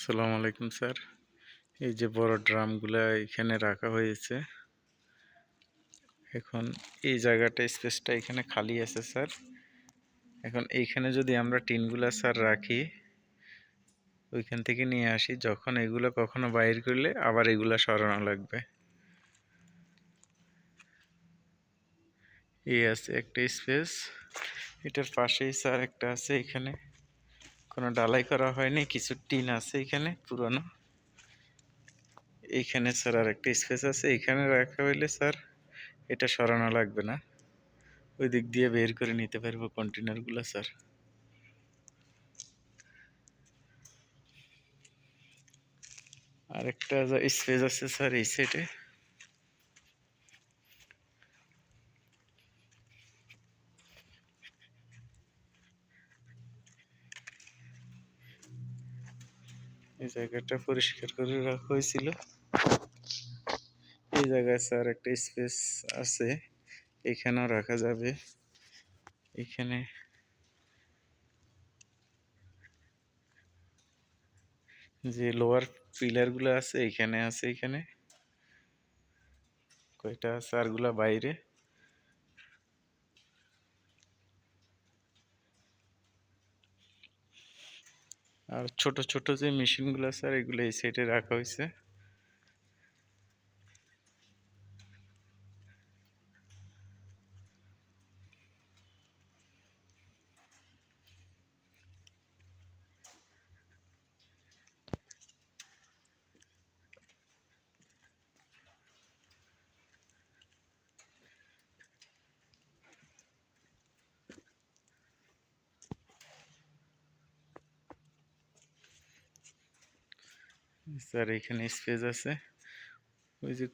আসসালামু আলাইকুম স্যার। এই যে বড় ড্রামগুলা এখানে রাখা হয়েছে। এখন এই জায়গাটা স্পেসটা এখানে খালি আছে স্যার। এখন এইখানে যদি আমরা টিনগুলা স্যার রাখি, ওইখান থেকে নিয়ে আসি, যখন এগুলো কখনো বাইর করলে আবার এগুলা সরানো লাগবে। এই আছে একটা স্পেস, এটার পাশেই স্যার একটা আছে। এখানে কোনো ডালাই করা হয়নি, কিছু টিন আছে এখানে পুরনো। এইখানে স্যার আর একটা স্পেস আছে, এখানে রাখা হইলে স্যার এটা সরানো লাগবে না, ওই দিক দিয়ে বের করে নিতে পারবো কন্টেনারগুলো স্যার। আরেকটা স্পেস আছে স্যার এই সাইডে। এই জায়গাটা পরিষ্কার করে রাখা হয়েছিল। এই জায়গায় স্যার একটা স্পেস আছে, এখানেও রাখা যাবে। এখানে যে লোয়ার পিলারগুলো আছে এখানে আছে, এখানে কয়টা আছে, আরগুলা বাইরে। আর ছোট ছোট যে মেশিনগুলো স্যার এগুলো এই সাইডে রাখা হয়েছে। স্যার এখানে স্পেস আছে, ওই যে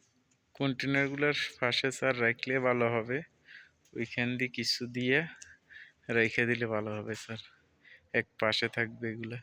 কন্টেনারগুলোর পাশে স্যার রাখলে ভালো হবে, ওইখান দিয়ে কিছু দিয়ে রেখে দিলে ভালো হবে স্যার, এক পাশে থাকবে এগুলা।